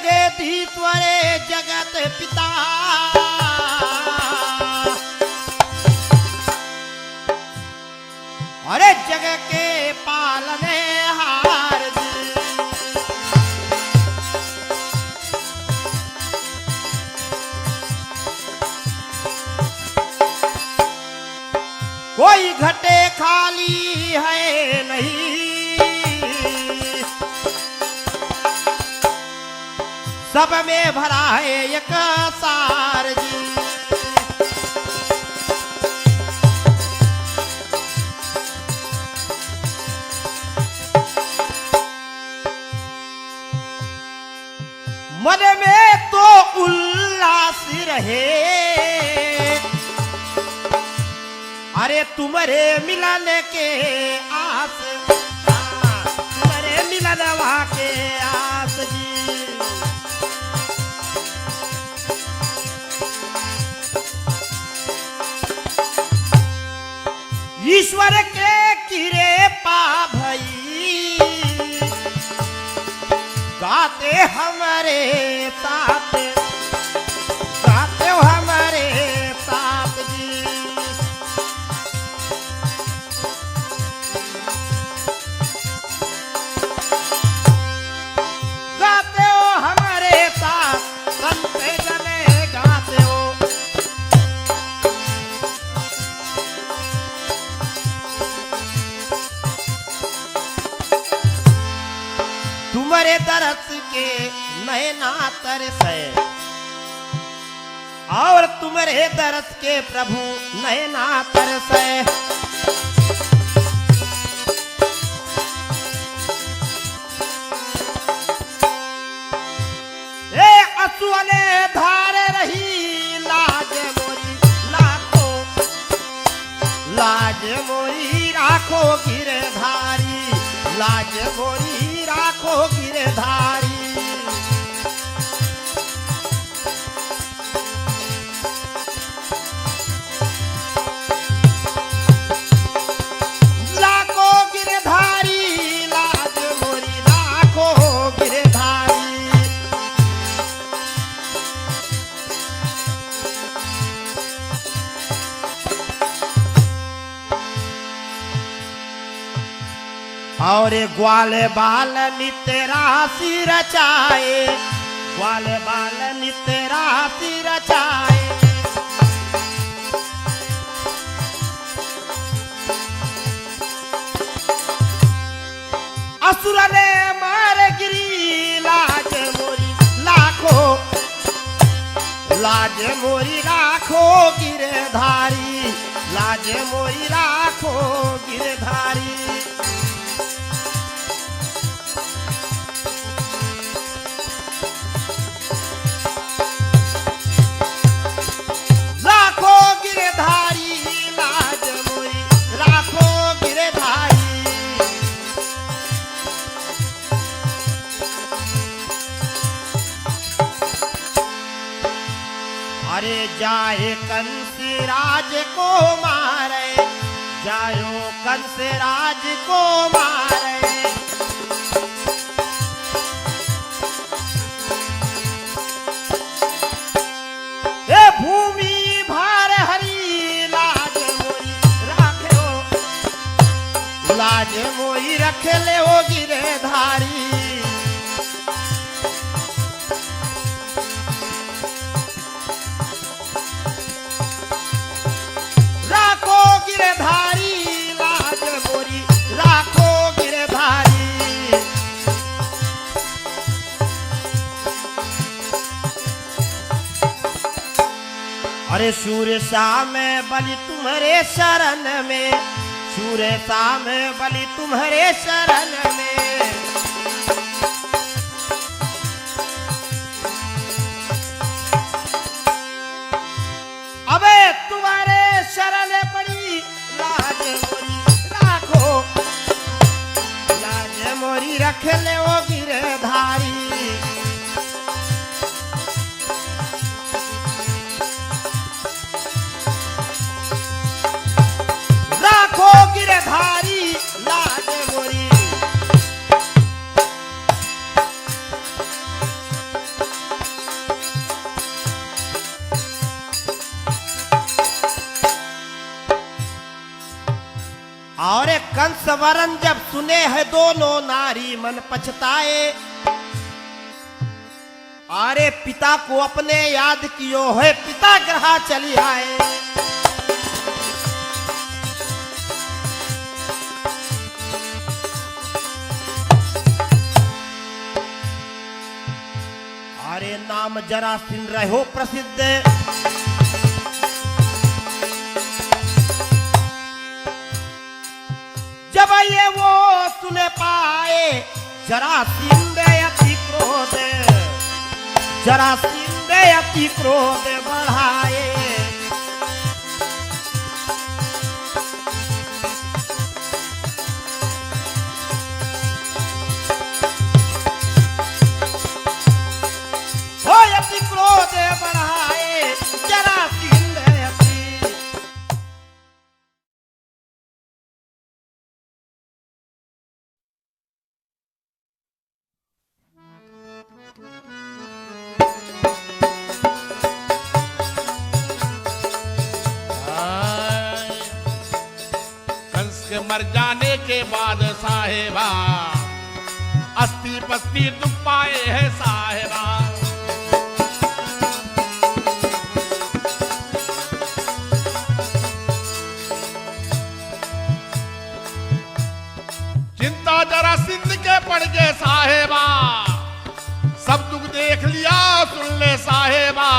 जगदीश्वरे जगत पिता, अरे जग के पालने हार जी। कोई घटे खाली है नहीं, सब में भरा है एक सार जी। मन में तो उल्लास रहे, अरे तुम्हारे मिलन के आस, तुम्हारे मिलन वहाँ के आस जी। ईश्वर के किरे पा भई, गाते हमारे साथ, गाते हो हमारे साथ जी। गाते हो हमारे साथ, संत जने गाते हो। तुम्हारे दरस के नैना तरसे, और तुम्हारे दरस के प्रभु नैना तरसे। ए असुअने धार रही लाज मोरी लाखो, लाज मोरी राखो गिरधारी, लाज मोरी राखो गिरधारी। लाखो गिरधारी, लाज मोरी राखो गिरधारी। और ग्वाल बाल नितेरा सिर रचाए, ग्वाल बाल नितेरा सिर रचाए। असुर ने मार गिरी लाज मोरी लाखो, लाज मोरी राखो गिरधारी, लाज मोरी राखो गिरधारी। राखो गिरधारी, लाज मोरी राखो गिरधारी। अरे जाए कंस राज को मारे, जायो कंस राज को मारे। ए भूमि भार हरी, लाज मोरी राखे हो, लाज मोरी रख ले हो गिरधारी। राखो गिरधारी, लाज मोरी राखो गिरधारी। अरे सूर्य शाम बलि तुम्हारे शरण में, सूर्य शाम बलि तुम्हारे शरण में। अबे तुम्हारे शरण पड़ी, लाज मोरी राखो, लाज मोरी रख ले वो गिरधारी। राखो गिरधारी, लाज मोरी। हंस वरन जब सुने है दोनों नारी मन पछताए। अरे पिता को अपने याद कियो है, पिता ग्रहा चली आए। अरे नाम जरासिंध रहो प्रसिद्ध, जब ये वो सुने पाए जरासिंध अति क्रोध, जरासिंध अति क्रोध बढ़ाए। हो अति क्रोध बढ़ाए जरासिंध अति। कंस के मर जाने के बाद साहेबा अस्थि पस्ती दुख पाए है साहेबा। चिंता जरासिंध के पड़ गए साहेबा, सब दुख देख लिया सुन ले साहेबा।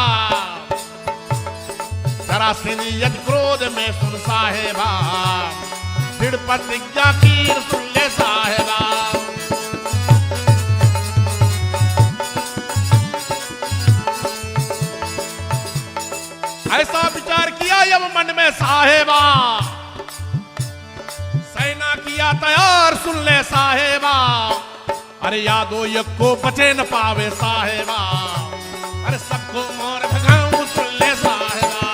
जरासिंध यदि क्रोध में सुन साहेबा, दृढ़ प्रतिज्ञा की सुन ले साहेबा। ऐसा विचार किया जब मन में साहेबा, सेना किया तैयार सुन ले साहेबा। अरे यादो यज्ञ को बचे न पावे साहेबा, अरे सबको मोर भगाऊं सुन ले साहेबा।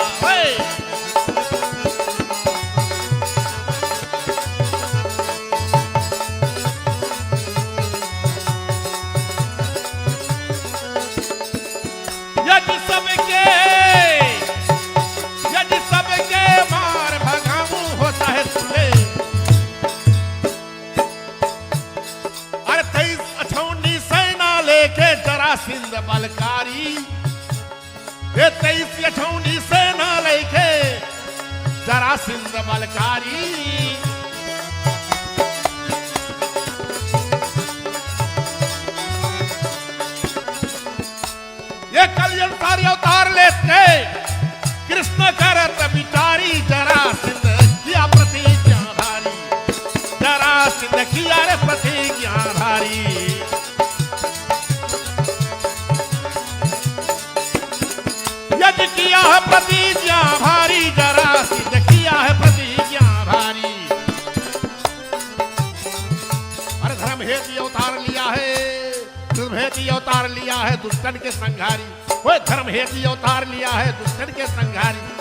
यदि सबके मार भगाऊं होता है सुन ले। अरे 23 अछौनी सेना लेके जरासिंध बलकारी, ये 23 अछौनी सेना लेके जरासिंध बलकारी। ये कलयुग सारी अवतार लेते कृष्ण करत बिचारी। जरासिंध किया प्रतिज्ञा भारी, जरासिंध किया रे प्रतिज्ञा भारी। यदि किया है प्रतिज्ञा भारी, जरासिंध किया है प्रतिज्ञा भारी। अरे धर्म हेतु अवतार लिया है, धर्म हेतु अवतार लिया है दुष्टन के संघारी। वो धर्म हेतु अवतार लिया है दुष्टन के संघारी।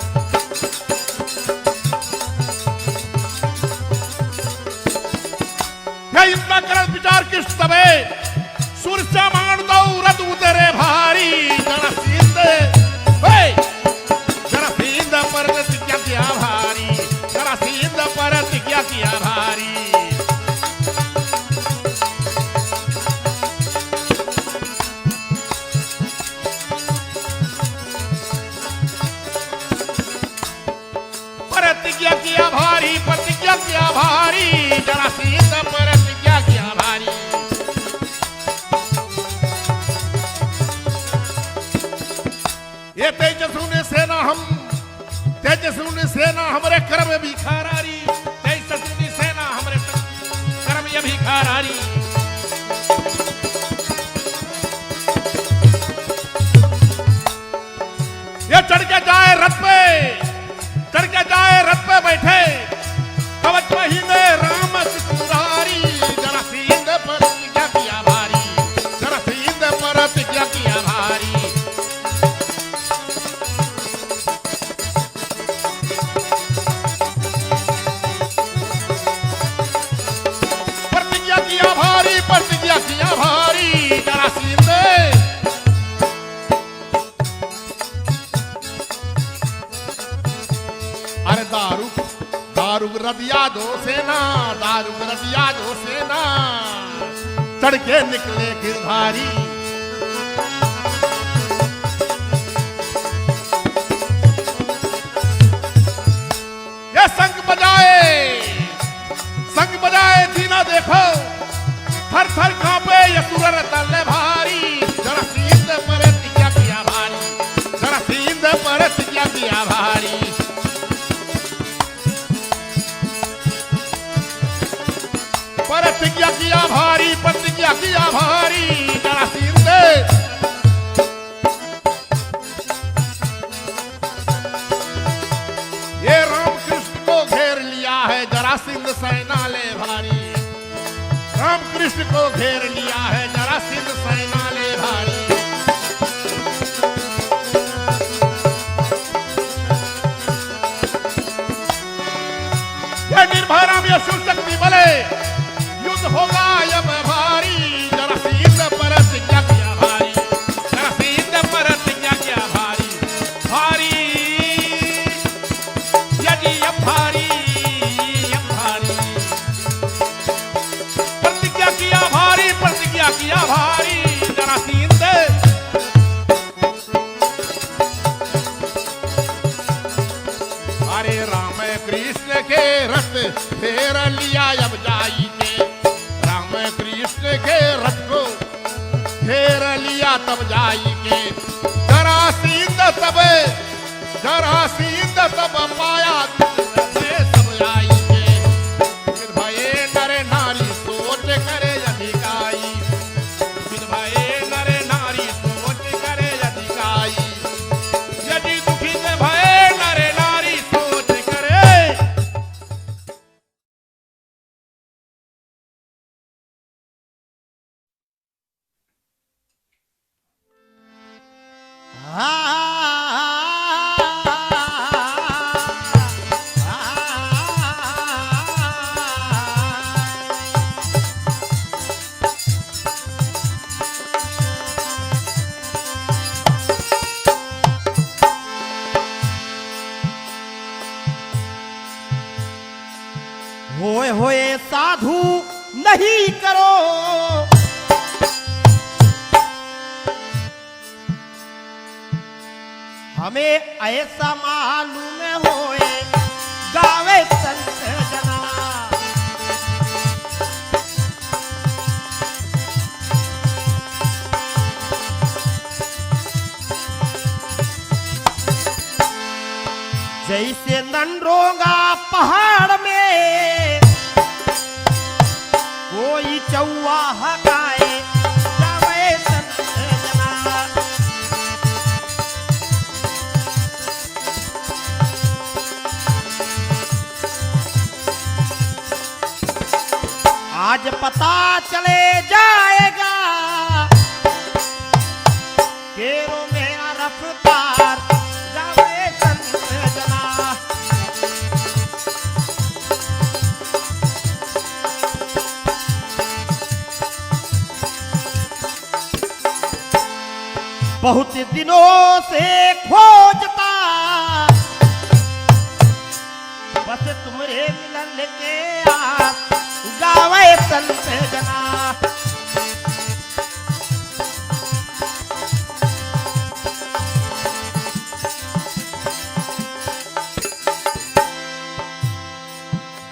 इतना करण विचार किस तबे सूर्य मान दो रद उतरे भारी। जरासिंध जरासिंध पर प्रतिज्ञा किया भारी, जरासिंध पर प्रतिज्ञा किया भारी। प्रतिज्ञा किया भारी, प्रतिज्ञा किया भारी, जरासिंध पर प्रतिज्ञा किया भारी। ये तेजस्वी सेना हमारे कर्म भिखारी, तेजस्वी सेना हमारे कर्म ये भिखारी। ये चढ़ के जाए रथ पे, चढ़ के जाए रथ पे बैठे कवच महीने राम सिंगारी। जरासिंध पर प्रतिज्ञा किया भारी, जरासिंध पर प्रतिज्ञा किया भारी। प्रतिज्ञा किया भारी। रदिया दो सेना, दारू रदिया दो सेना, चढ़ के निकले गिरधारी। ये संग बजाए दीना देखो, थर थर कांपे ये सुरर तले भारी। जरा सींद पर तिया किया भारी, जरा सींद पर तिया किया भारी। प्रतिज्ञा किया भारी, प्रतिज्ञा किया भारी, जरा सींद। ये राम कृष्ण को घेर लिया है जरा सिंध सेना ले भारी। राम कृष्ण को घेर लिया है जरा सिंध सेना ले भारी। ये निर्भय राम ये शिव शक्ति बले, युद्ध होगा अब भारी। जरा सींध पर तिया किया भारी, जरा सींध पर तिया किया भारी। भारी यदि अब भारी, अब भारी। प्रतिज्ञा किया भारी, प्रतिज्ञा किया भारी, जरा सींध। अरे राम कृष्ण के रथ फेर लिया अब जाई के। राम कृष्ण के रथ को फेर लिया तब जाई के। जरा सींध तब, जरा सींध तब पाया सब आई के। भये नर नारी सोच करे अधिकाई, भये नर नारी सोच करे अधिकाई। यदि दुखी से भये नर नारी सोच करे। होए होए साधु नहीं करो, हमें ऐसा मालूम होए गावे संत जना। जैसे नंडरोगा पहाड़ में कोई चौवाहा गाए गावे संत जना। आज पता चले जाएगा केरो मेरा रफ्तार गावे संत जना। बहुत दिनों से खोजता बस तुम्हारे मिलन के आस गावे संत जना।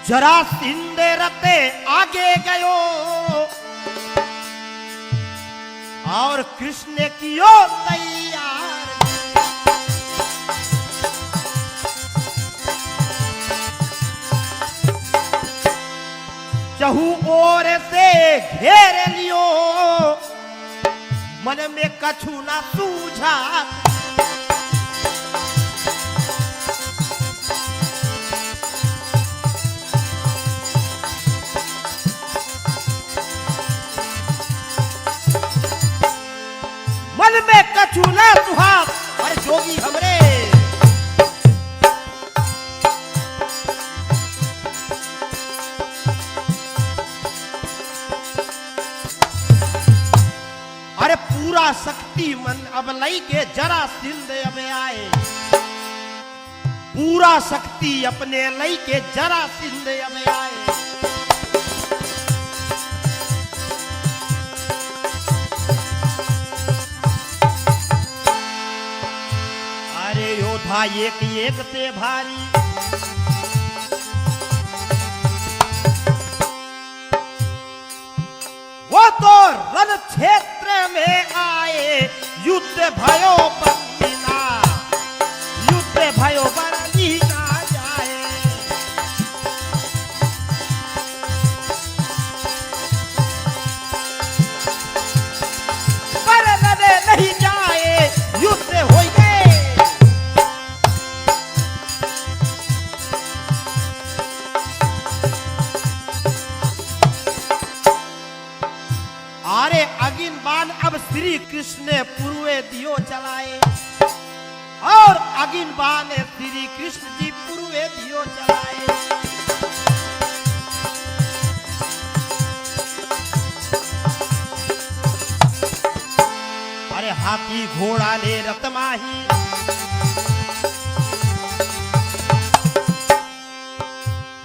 जरा सिंधे रते आगे गयो और कृष्ण कियो तैयार। चहु ओर से घेर लियो, मन में कछु ना सूझा। मन में कछु ना सुहा। अरे जोगी हमरे अरे पूरा शक्ति मन अब लई के जरा सिंध अब आए। पूरा शक्ति अपने लई के जरासिंध अब आए। अरे योद्धा एक एक से भारी, वो तो रण क्षेत्र में आए, युद्ध भयो बंदीना, युद्ध भयो बंदी ना जाए। पर लड़े नहीं जाए, युद्ध हो गए। अरे अगिन बाण अब श्री कृष्ण ने पूर्वे दियो चलाए, और अगिन बाण श्री कृष्ण जी पूर्वे दियो चलाए। अरे हाथी घोड़ा ले रथ माही,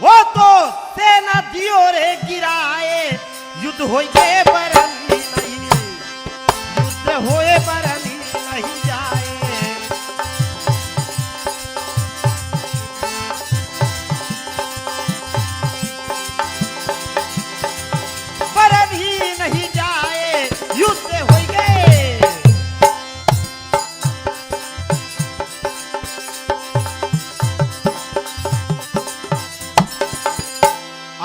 वो तो सेना दियो रे गिराए, युद्ध होई गए बरनी नहीं, युद्ध होए बरनी नहीं जाए। बरनी नहीं जाए, युद्ध होई गए।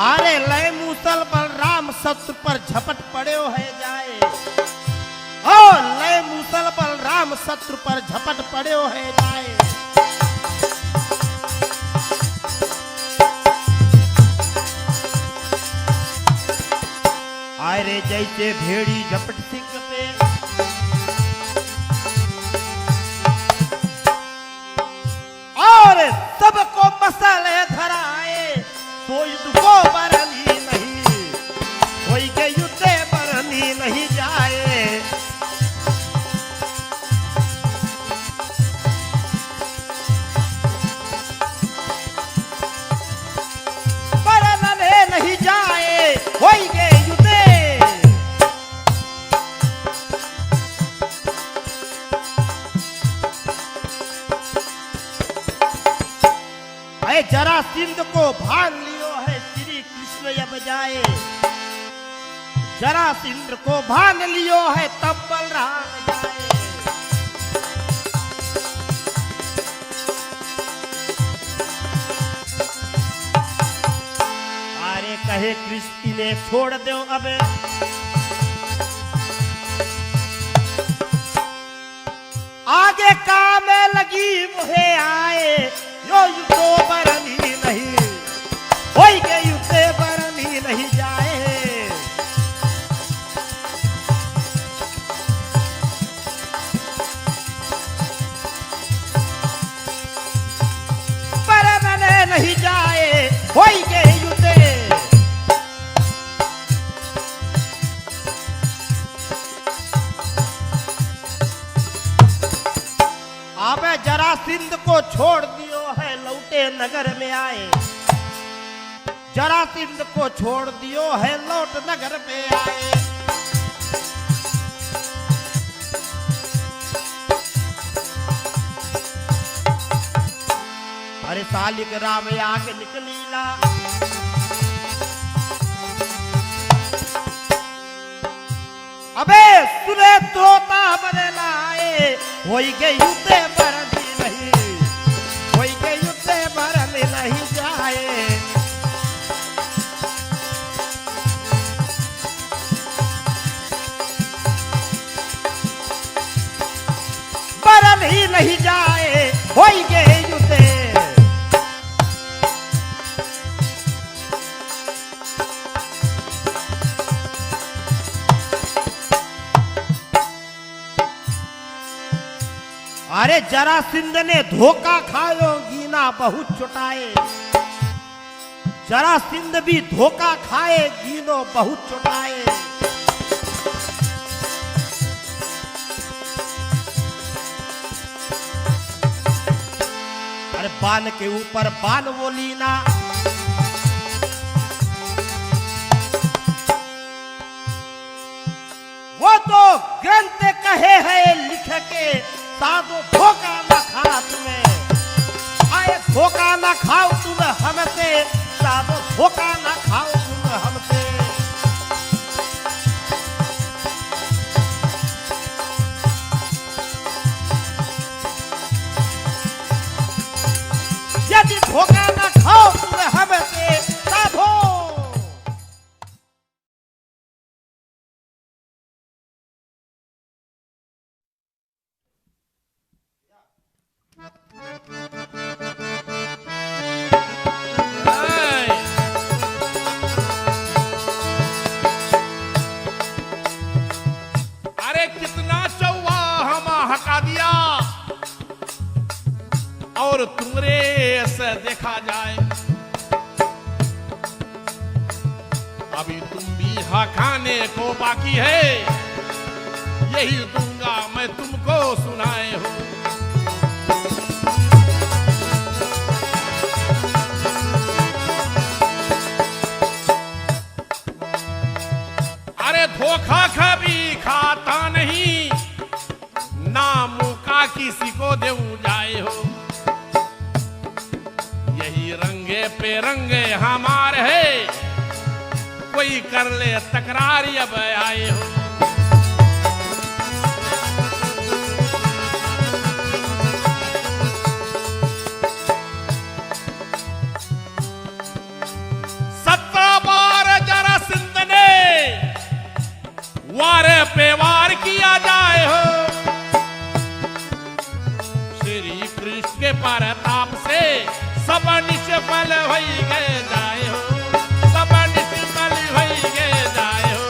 अरे लय मूसल बलराम शत्रु पर झपट पड़े है जाए, और लय मूसल बलराम शत्रु पर झपट पड़े है जाए। अरे जैसे भेड़ी झपट सिंह पे, और सबको मसाले धराए, तो युद्ध को बरनी नहीं, कोई के युद्ध बरनी नहीं जाए। बरनने नहीं जाए, कोई के युद्ध। अरे जरासिंध को भान लियो है श्री कृष्ण अब जाए, जरासिंध को भान लियो है तब बलराम जाए। अरे कहे कृष्ण इन्हें छोड़ दो अब, आगे काम लगी मुहे आए, यो युद्धो बरनी नहीं, कोई के युद्ध बरनी नहीं जाए। बरनने नहीं जाए, कोई के युद्ध। अबे जरासिंध को छोड़ दियो है लौटे नगर में आए, जरासिंध को छोड़ दियो है लौट नगर में आए। अरे सालिक राम आग निकलीला, अबे सुने तोता बने लाए, होई के युद्ध बरनी नहीं, होई के युद्ध बरनी नहीं जाए। बरन ही नहीं जाए, होई के युद्ध। अरे जरासिंध ने धोखा खायो गीना बहुत चुटाए, जरासिंध भी धोखा खाए गीनो बहुत चुटाए। अरे बान के ऊपर बान वो लीना। वो तो ग्रंथ कहे है लिख के साधो धोखा न खा तुम्हें, आए धोखा न खाओ तुम हमसे, साधो धोखा न खाओ तुम हमसे। यदि धोखा न खाओ तुम हमसे साधो। अरे कितना चौवा हम हका दिया और तुमरे से देखा जाए। अभी तुम भी खाने को बाकी है, यही दूंगा मैं तुमको सुनाए हो। अरे धोखा कभी खाता नहीं, नाम का किसी को देऊं जाए हो। यही रंगे पे रंगे हमारे है, कोई कर ले तकरार अब आए हो। वार पे वार किया जाए हो। श्री कृष्ण के परताप से सब निष्फल हो गए जाए हो, सब निष्फल हो गए जाए हो।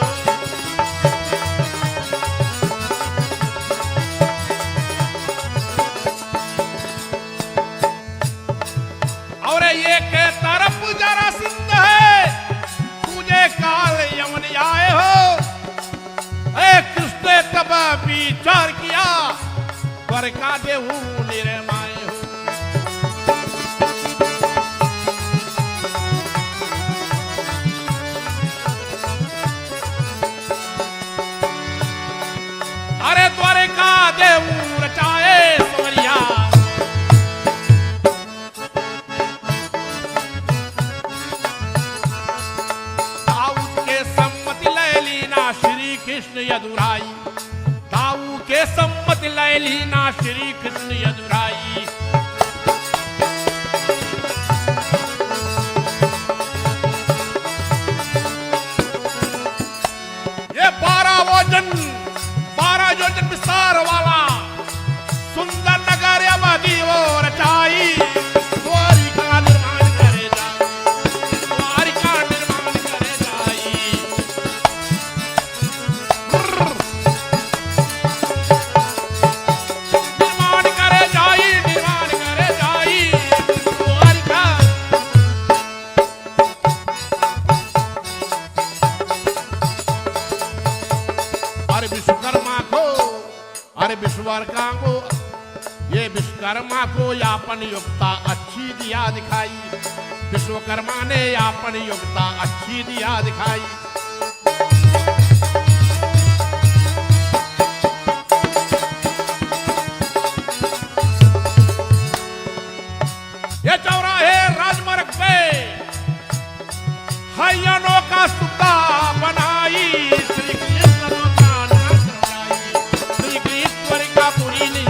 और एक तरफ जरा सिंध है, तुझे काल यमन आए हो। कृष्ण तब विचार किया, द्वारका देहू निर्माय हो। अरे द्वारका देहू रचाए सोरिया। दाऊद के सम्मति ले लीना श्री कृष्ण यदुराई, दाऊ के सम्मति ले लीना श्री कृष्ण यदुराई। ये 12 योजन विस्तार वाला सुंदर नगर अवधि वो रचाई। द्वारिका निर्माण करे जाई, द्वारिका निर्माण करे जाई। निर्माण करे जाई, निर्माण करे जाई द्वारिका। अरे विश्वकर्मा को, अरे विश्वकर्मा को, ये विश्वकर्मा को यापन योग्यता अच्छी दिया दिखाई। विश्वकर्मा ने यापन योग्यता अच्छी दिया दिखाई। ये चौराहे राजमार्ग पे हयनों का सुता बनाई। श्री कृष्ण का नाम कराई, श्री कृष्ण का पुरी ने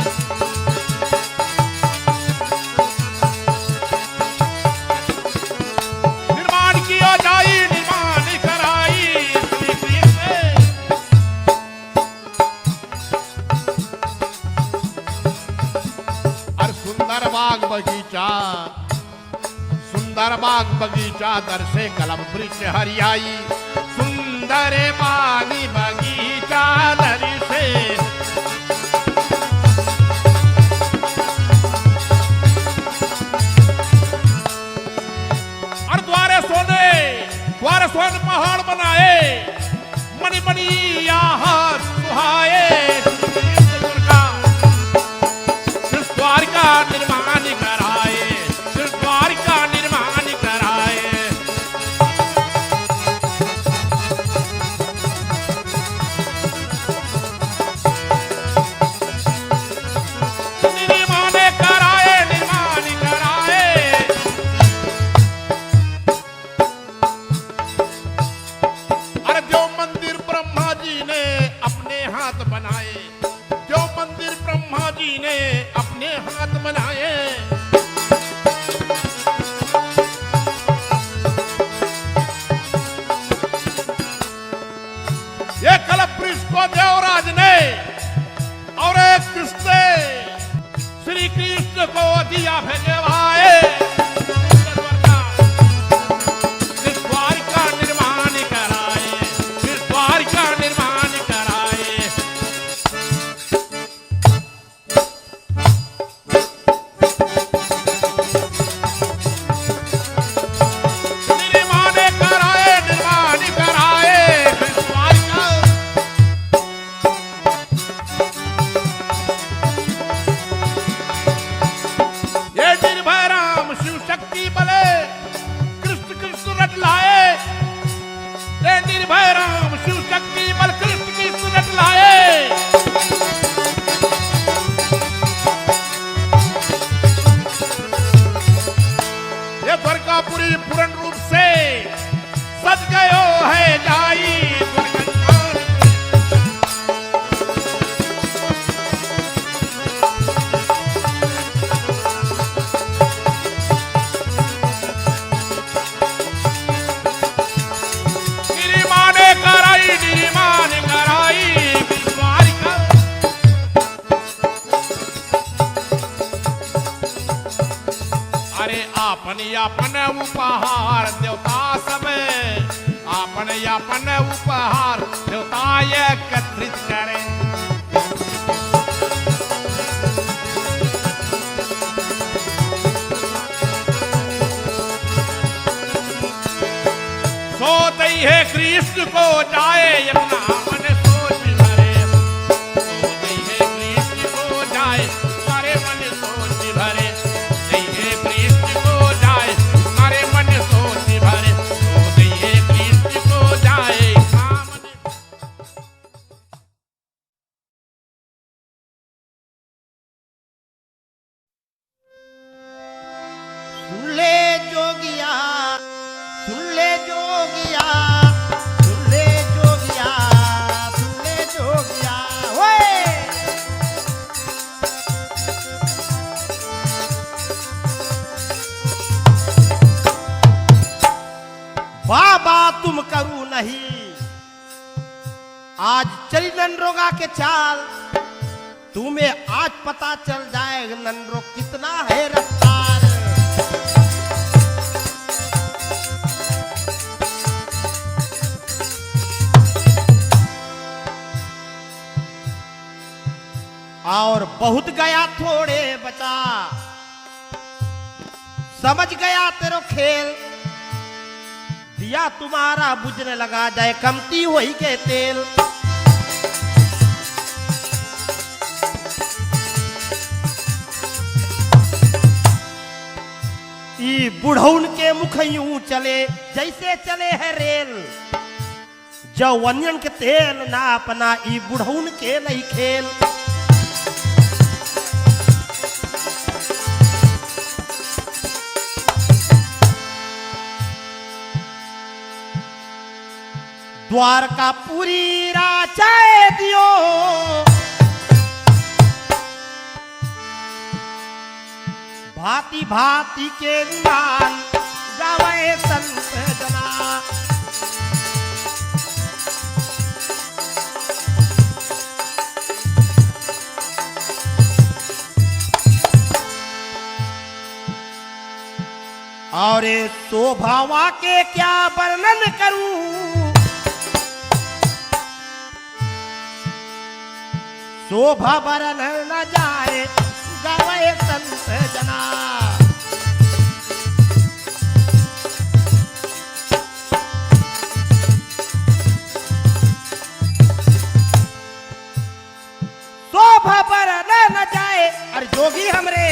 निर्माण किया जाई, निर्माण कराई। श्री कृष्ण और सुंदर बाग बगीचा, सुंदर बाग बगीचा दर से कलम वृक्ष हरियाई। सुंदर बाग बगीचा दर से और द्वारे सोने पहाड़ बनाए, मणि मणि यहाँ सुहाए। द्वार का निर्माण कराए। ने अपने हाथ बनाए। ये कलप वृक्ष को देवराज ने और एक कृष्ण श्री कृष्ण को दिया भेजवाए। इस द्वार का निर्माण कराए, इस द्वार का निर्माण कराए। निर्माण कराए, निर्माण कराए इस द्वार का। ये निर्भय राम शिव शक्ति बले कृष्ण कृष्ण रट लाए। ये निर्भय राम शिव शक्ति बल कृष्ण कृष्ण रट लाए। ये द्वारकापुरी पूर्ण रूप से सज गयो है जाई। निर्माण कराई, निर्माण कराई द्वार का। अरे आपन यापन उपहार देवता सब, आपन यापन उपहार देवता एकत्रित करे। सोते है कृष्ण को जाए अपना मन सोच भरे। सोते है कृष्ण को जाए सारे मन सोच भरे। सोते है कृष्ण को जाए सारे मन सोच भरे। सोते है कृष्ण को जाए सामने। सुन ले जोगिया, सुन ले जोगिया, सुन ले जोगिया, सुन ले जोगिया। ओए बाबा तुम करू नहीं, आज चली ननरोगा के चाल। तुम्हें आज पता चल जाएगा ननरो कितना है रफ्तार। और बहुत गया थोड़े बचा, समझ गया तेरो खेल। दिया तुम्हारा बुझने लगा, जाए कमती वही के तेल। ई बुढ़ौन के मुख यूं चले जैसे चले है रेल। जवनियन के तेल ना अपना, ई बुढ़ौन के नहीं खेल। द्वारकापुरी राचाए दियो, भांति भांति के गान गावे संत जना। और शोभावा के क्या वर्णन करूं, शोभा वर्णन न जाए गावे संत जना। शोभा वर्णन न जाए। अरे जोगी हमरे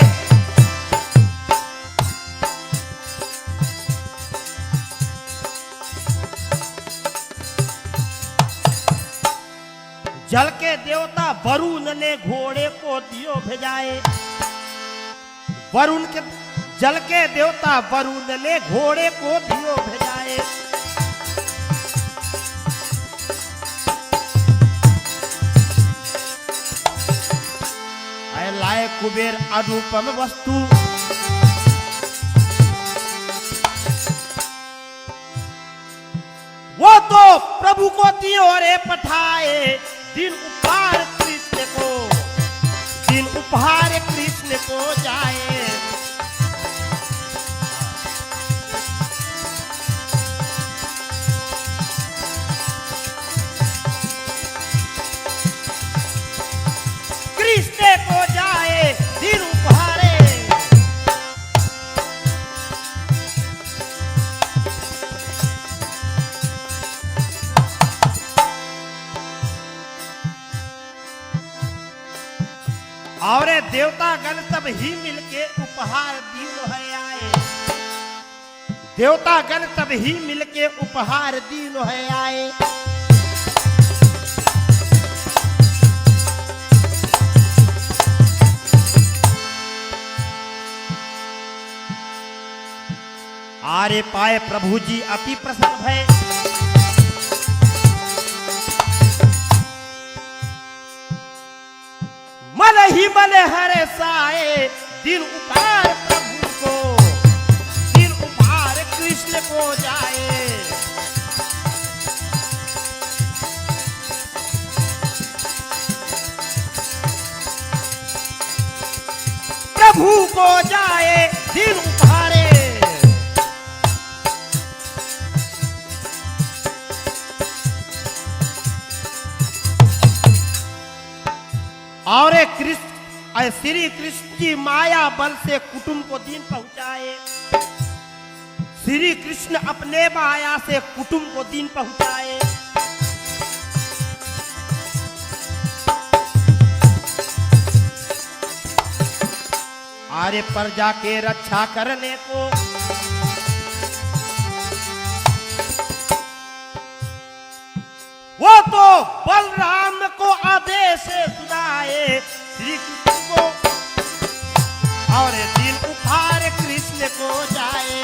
जल के देवता वरुण ने घोड़े को दियो भेजाए। वरुण के जल के देवता वरुण ने घोड़े को दियो भेजाए। आए लाए कुबेर अनुपम वस्तु। वो तो प्रभु को दियो रे पठाए, दिन उपहार कृष्ण को, दिन उपहार कृष्ण को जाए। कृष्ण को जाए दिन उपहारे। और देवता गण सब ही मिलके उपहार दीन है आए, देवता गण सब ही मिलके उपहार दीन है आए। आरे पाए प्रभु जी अति प्रसन्न है। मन ही मन हरे साए, दिन उपहार प्रभु को, दिन उपहार कृष्ण को जाए। प्रभु को जाए दिन उपहारे। और कृष्ण श्री कृष्ण की माया बल से कुटुंब को दीन पहुंचाए। श्री कृष्ण अपने माया से कुटुंब को दीन पहुंचाए। आरे प्रजा के रक्षा करने को वो तो बलराम को आदेश सुनाए श्री कृष्ण को, और दिन उपहार कृष्ण को जाए।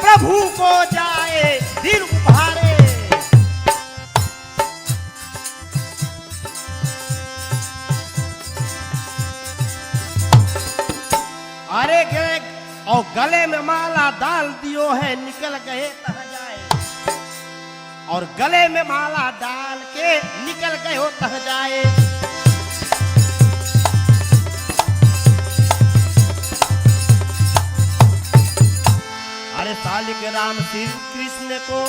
प्रभु को जाए दिन उपहारे। अरे गले और गले में माला डाल दियो है, निकल गए तह जाए। और गले में माला डाल के निकल गए हो तह जाए। अरे सालिक राम श्री कृष्ण को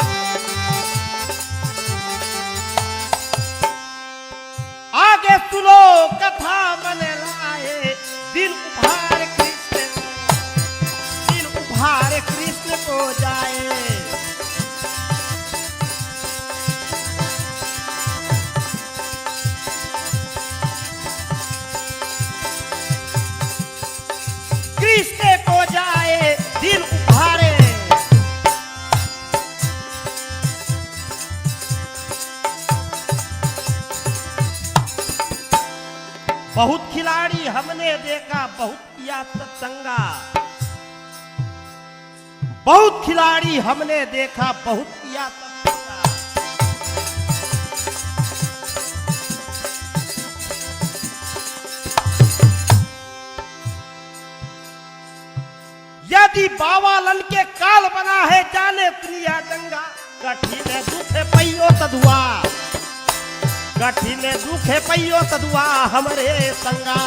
आगे सुनो कथा मन लाए, दिन उपहार कृष्ण को, दिन उपहार कृष्ण को जाए। कृष्ण को जाए दिन उपहारे। बहुत खिलाड़ी हमने देखा, बहुत किया सत्संगा। बहुत खिलाड़ी हमने देखा, बहुत किया सत्संगा। यदि बावालन के काल बना है, जाने दुनिया दंगा। कठिन दुख पैयो तदुआ, कठिन दुख पैयो तदुआ हमरे संगा।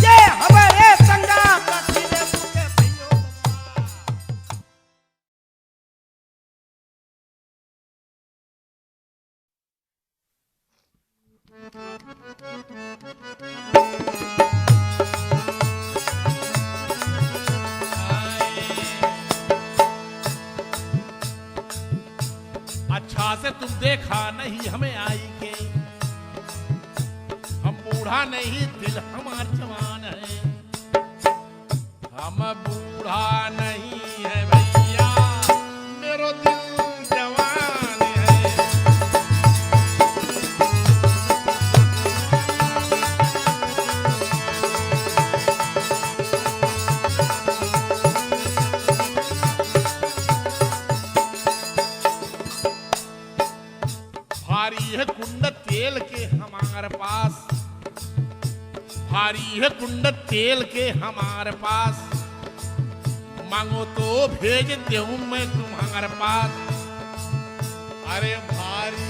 ये हमरे संगा, कठिन दुख पैयो अच्छा से तुम देखा नहीं हमें आई के, हम बूढ़ा नहीं दिल हमार जवान है। हम बूढ़ा नहीं है भैया, मेरो दिल जवान है। भारी है कुंड तेल के हमारे पास, भारी है कुंड तेल के हमारे पास, मांगो तो भेज दूं मैं तुम्हारे पास। अरे भारी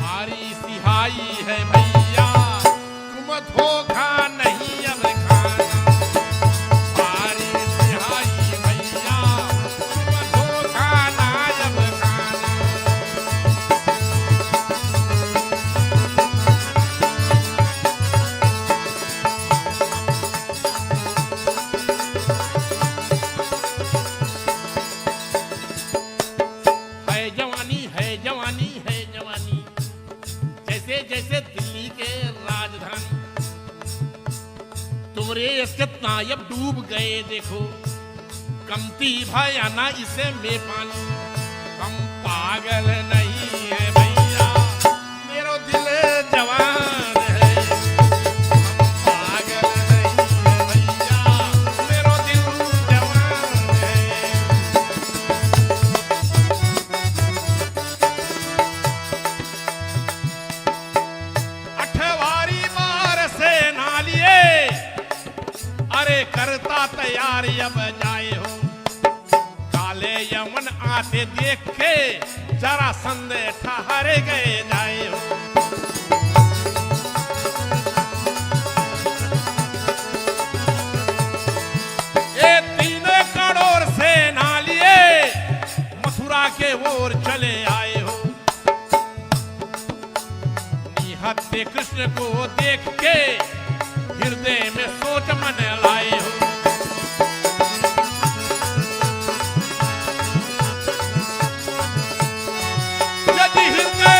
भारी सिहाई है भैया, तुम धोखा नहीं अब खाना। भारी सिहाई भैया, तुम धोखा ना अब खाना। है जवानी है जवानी है जवानी, जैसे जैसे दिल्ली के राजधानी, तुमरे इसके नायब डूब गए देखो, कमती भयाना इसे में पानी। हम पागल नहीं है भैया, मेरो दिल जवान है। हम पागल नहीं है भैया, मेरो दिल जवान है। अठवारी मार से ना लिए, अरे करता तैयारी अब जाए हो। काले यमन आते देख के जरा संदेह ठहर गए जाए हो। ये 3 करोड़ से ना लिए, मथुरा के ओर चले आए हो। निहत्थे कृष्ण को देख के हृदय में सोच मन लाए हो। यदि हृदय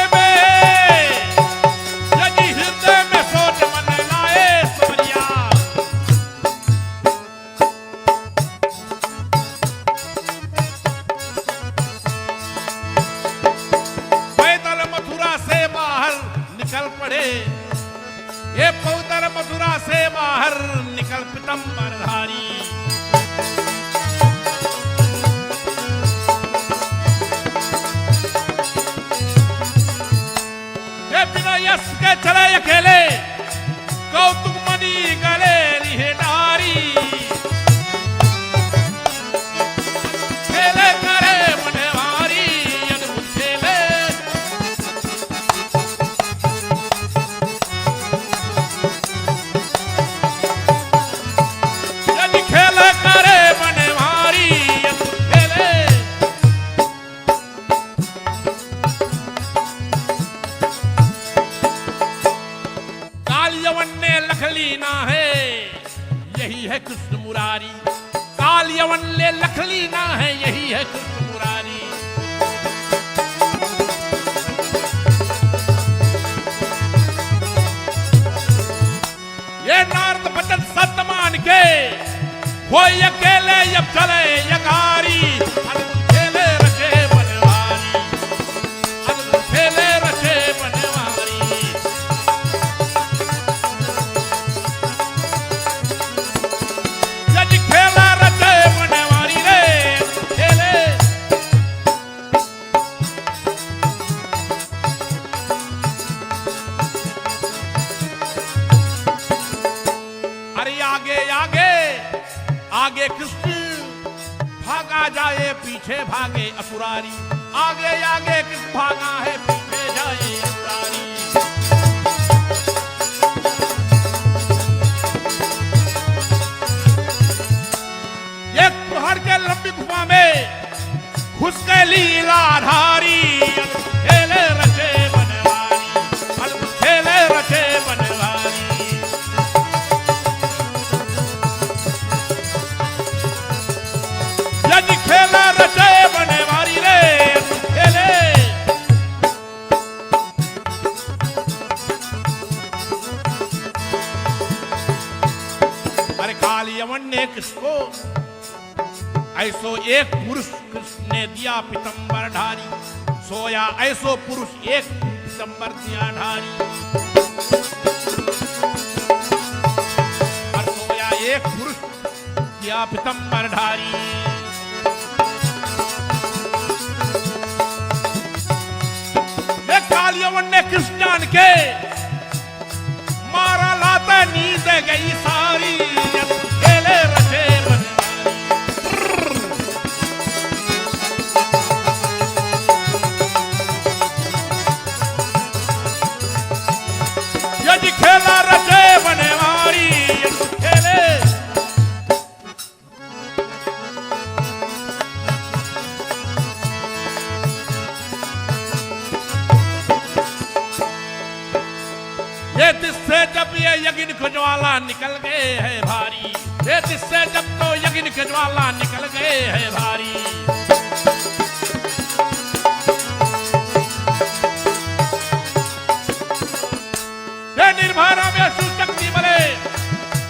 में सोच मन लाए समरिया, पैदल मथुरा से बाहर निकल पड़े। ये पैदल मथुरा से बाहर निकल पीतम्बरधारी। ये बिना यश के चले अकेले, कौतुक मणि गले रिहेदारी। खेले करे बनवारी अद्भुत खेले, यदि खेले करे बनवारी अद्भुत खेले। काल यवन ने लखली ना है, यही है कृष्ण मुरारी। काल यवन ने लखली ना है, यही है कृष्ण मुरारी। ये नारद भजन सत्य मान के वो अकेले जब चले यगारी। अद्भुत खेले रचे बनवारी, अद्भुत खेले रचे बनवारी। यदि खेला रचे बनवारी रे खेले। अरे आगे आगे आगे कृष्ण भागा जाए, पीछे भागे असुरारी। आगे आगे कृष्ण भागा है, पीछे जाए असुरारी। एक पहाड़ के लंबी गुफा में घुस गए लीलाधारी। खेले रचे बनवारी, अद्भुत खेले रचे बनवारी। यदि खेला रचे बनवारी रे खेले। अरे काल यवन ने किसको ऐसो एक पुरुष कृष्ण ने दिया पीतम्बर ढारी। सोया ऐसो पुरुष एक पीतम्बर दिया ढारी। और सोया एक पुरुष दिया पीतम्बर ढारी। ये काल यस जान के मारा लाता नींद गई सारी यस खेले रचे यदि खेला रचे बनवारी यस खेले ये जिससे जब ये यज्ञ की ज्वाला निकल गए है भारी ये जिससे जब तो यज्ञ की ज्वाला निकल गए है भारी ये निर्भरा में सुशक्ति बले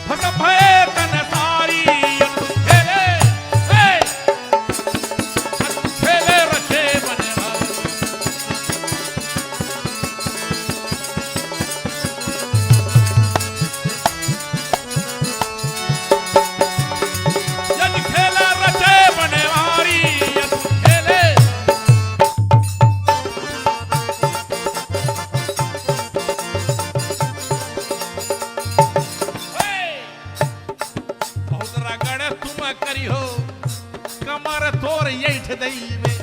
भसम भये तन सारी खेले खेले रचे बने करी हो कमर तोर यठ दई में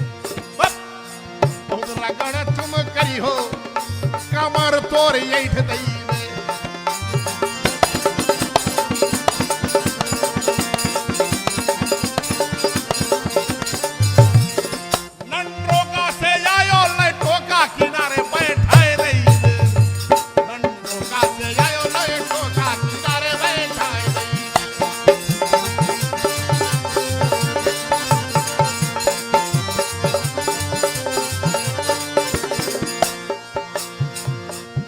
बहुत रगड़ तुम करी हो कमर तोर यठ दई में नंडोका से आयो लटोका किनारे बैठाए रही नंडोका से आयो लटोका किनारे बैठाए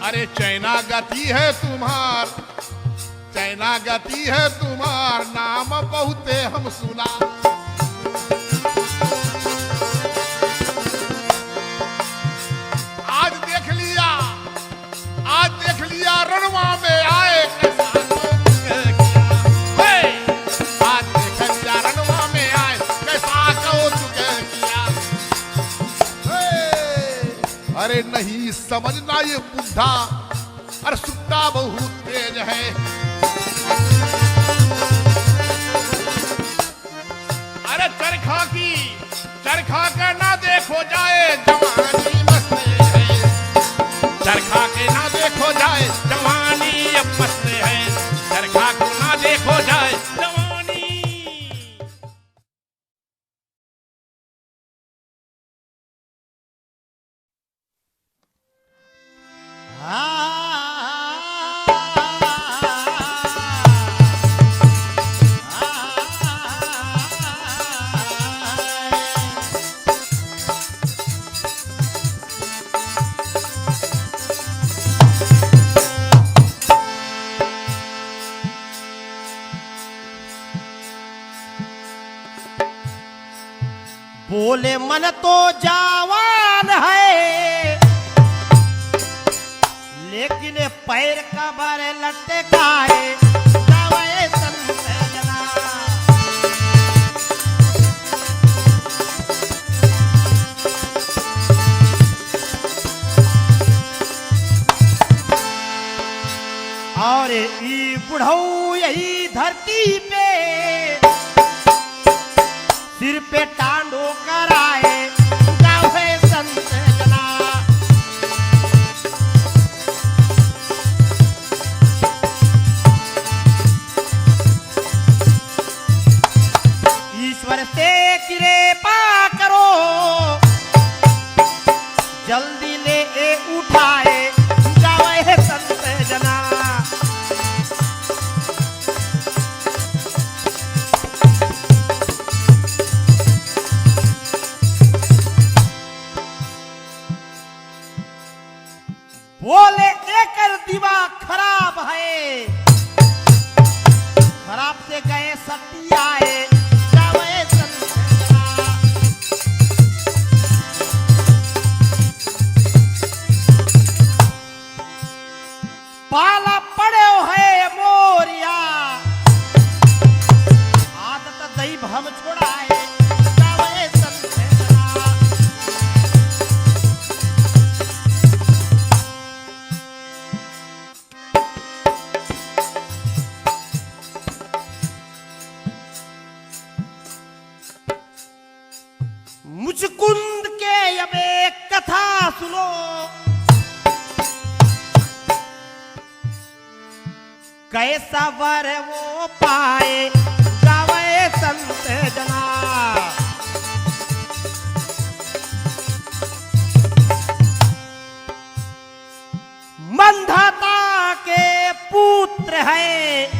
अरे चैना गति है तुम्हार चैना गति है तुम्हार नाम बहुते हम सुना आज देख लिया रणवा में आए कैसा आज देख लिया रणवा में आए कैसा कौतुक किया अरे नहीं समझना ये बुढ़ा अरे सुट्टा बहुत तेज है अरे चरखा का ना देखो जाए जवानी मसले है चरखा के ना देखो जाए जवानी अब मसले है चरखा को ना देखो जाए जवानी बोले मन तो जवान है लेकिन पैर का बारे लटकाए जावे संजना और ई बुढ़ऊ यही धरती पे सिर पे टांडो कराए जावे संत जना ईश्वर से कृपा करो जल्दी ले ए उठाए जावे संत जना बोले एकर दिमाग खराब है खराब से गए सटियाए जावे संजना पाला पड़े है मोरिया आदत दैव हम छोड़ाए जावे संजना सुनो, कैसा वर वो पाए गावे संत जना। मंधाता के पुत्र है,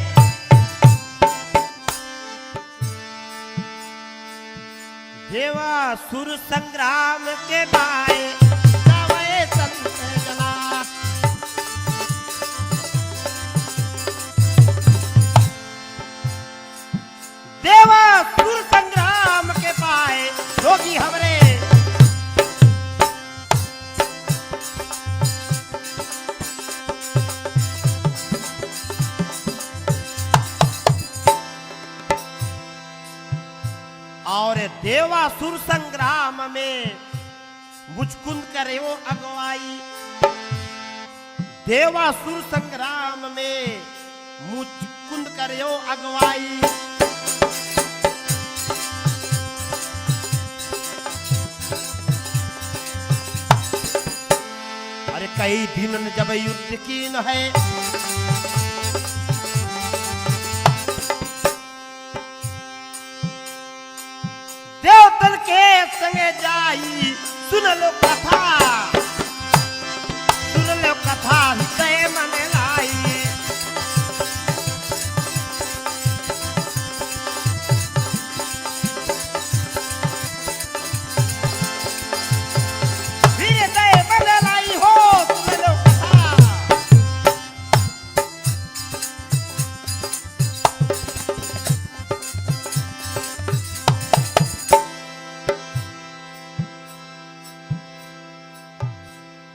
देवासुर संग्राम के गाए गावे संत जना। देवासुर संग्राम के पाए योगी हमरे। और देवासुर संग्राम में मुचकुंद करे वो अगवाई। देवासुर संग्राम में मुचकुंद करे वो अगवाई। अरे कई दिन जब युद्ध कीन है, देवतन के संगे जाई सुन लो कथा, सुन लो कथा हृदय मन लाई। हृदय मन लाई हो सुन लो कथा।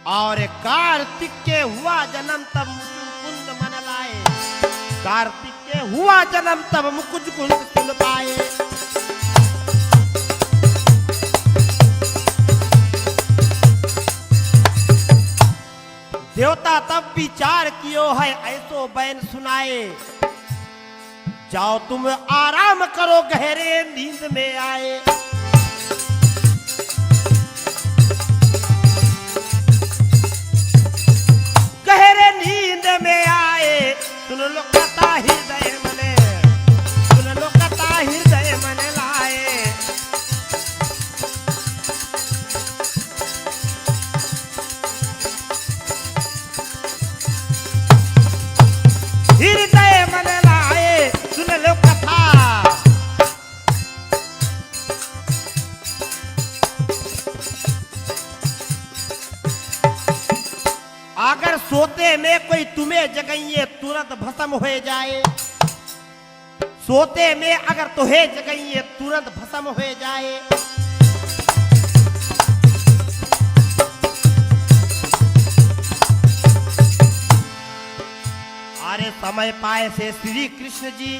और कार्तिक के हुआ जन्म तब मुकुंद मन लाए। कार्तिक के हुआ जन्म तब मुकुंद सुन पाए। देवता तब विचार कियो है ऐसो बैन सुनाए। जाओ तुम आराम करो गहरे नींद में आए। गहरे नींद में आए सुन लो कथा हृदय मने, सुन लो कथा हृदय मन लाए। हृदय मन लाए सुन लो कथा। अगर सोते में कोई तुम्हें जगाइए तुरंत भस्म हो जाए। सोते में अगर तुम्हें जगाइए तुरंत भस्म हो जाए। अरे समय पाए से श्री कृष्ण जी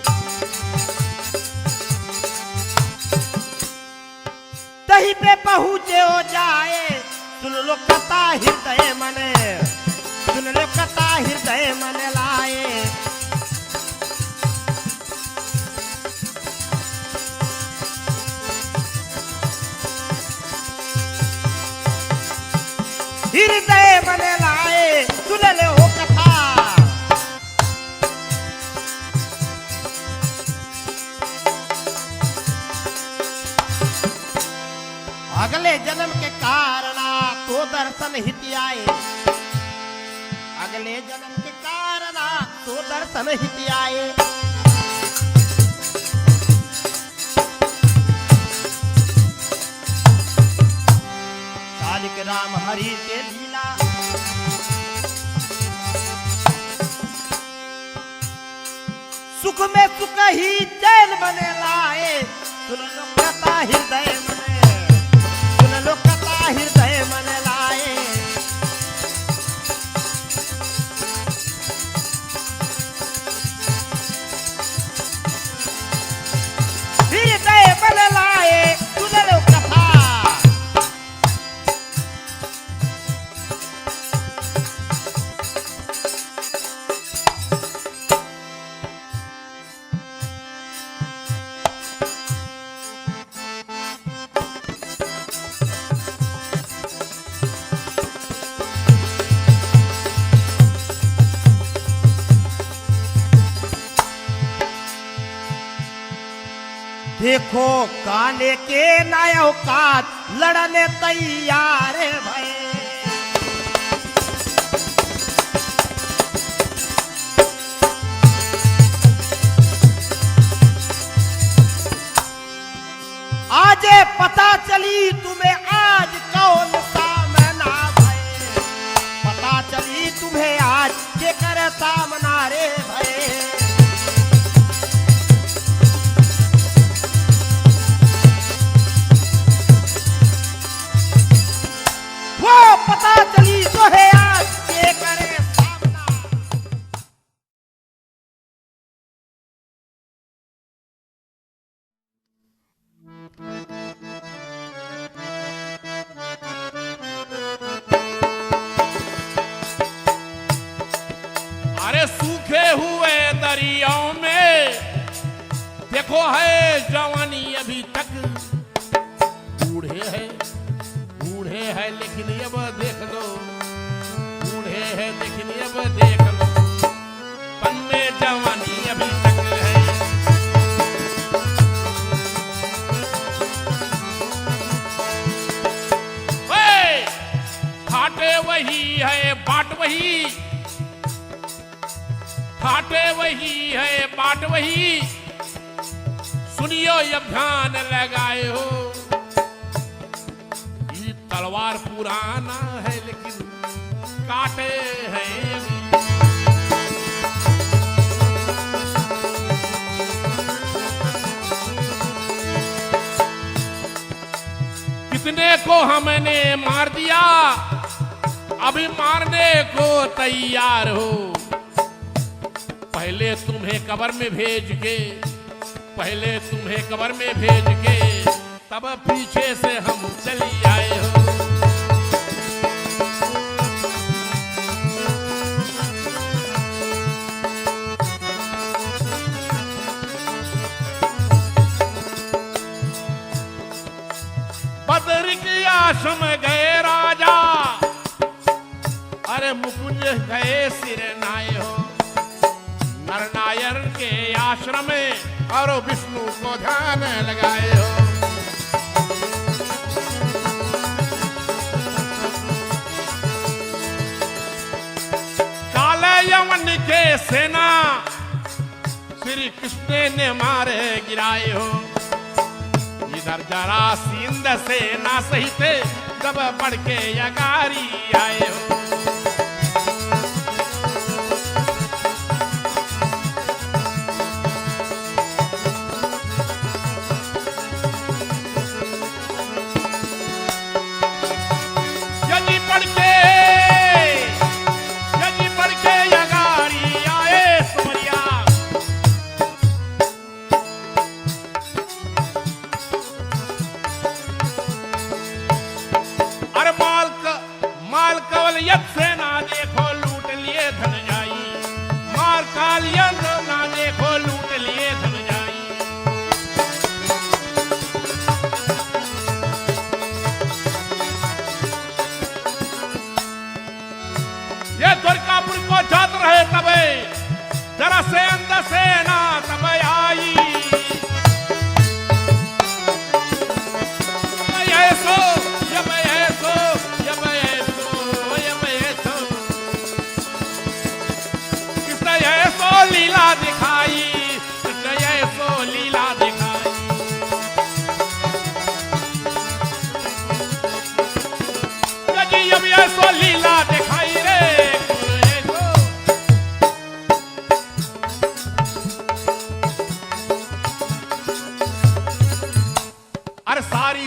तही पे पहुंचे हो जाए। सुन लो कथा हृदय मने, सुन लो कथा हृदय मन लाए। हृदय मन लाए सुन लो कथा। अगले जन्म के कारणा तो दर्शन हित आए। अगले जन्म के कारणा तो दर्शन हित आए। कालिक राम हरि के लीला सुख में सुख ही चैन बने लाए। सुन लो कथा हृदय मने, सुन लो कथा हृदय मन लाए। हृदय मन लाए सुन लो कथा। देखो काले के नए औकात लड़ने तैयार है भाई। आज पता चली तुम्हें आज कौन सामना भाई, पता चली तुम्हें आज के करे सामना रे भाई। वो पता चली तो है आज के करे सामना। अरे सूखे हुए दरियाओं में देखो है जवानी अभी तक, बूढ़े हैं लेकिन अब देख लो, बूढ़े हैं लेकिन अब देख लो, पन में जवानी अभी तक है। ओए, खाटे वही है बाट वही, खाटे वही है बाट वही, सुनियो अब ध्यान लगाए हो। ये तलवार पुराना है लेकिन काटे हैं अभी। कितने को हमने मार दिया, अभी मारने को तैयार हो। पहले तुम्हें कब्र में भेज के, पहले तुम्हें कब्र में भेज के, तब पीछे से हम चली आए हो। बद्र के आश्रम गए राजा, अरे मुकुंज गए सिर नाय हो। नरनायर के आश्रम में और विष्णु को ध्यान लगाए हो। काले यवन के सेना श्री कृष्ण ने मारे गिराए हो। इधर जरासंध सेना सहित जब बढ़ के यगारी आए हो।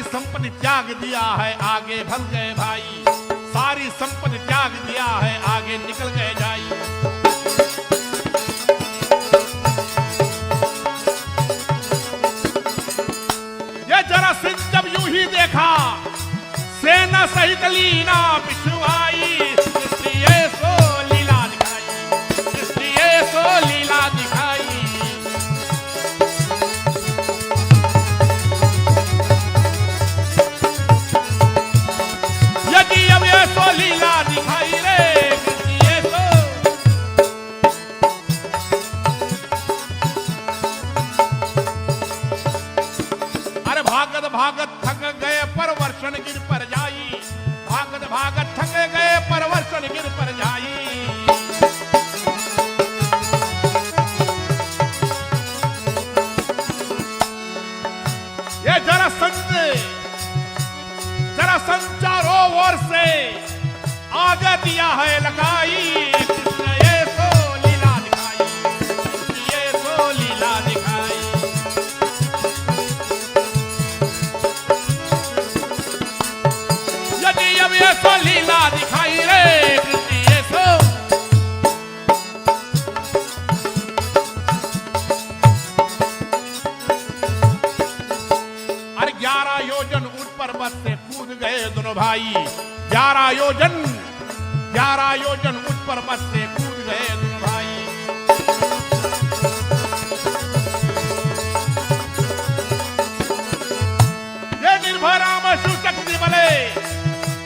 संपत्ति त्याग दिया है आगे भग गए भाई, सारी संपत्ति त्याग दिया है आगे निकल गए जाई। ये जरासंध जब यूं ही देखा सेना सहित लीना पिछुआई, इसलिए सो लीला दिखाई, इसलिए सो लीला दिखाई। लीला दिखाई रे ये तो भागत थके गए परवर्षण गिर पर जाई। ये जरासंध चारों ओर से आगे दिया है लगाई। कृष्ण ये सो लीला दिखाई, ये सो लीला दिखाई। यदि अब ये सो लीला दिखाई रे कृष्ण ये सो। अरे 11 योजन ऊंट पर्वत से कूद गए दोनों भाई। 11 योजन ऊंट पर्वत से कूद गए दोनों भाई। ये निर्भय राम सूचक बले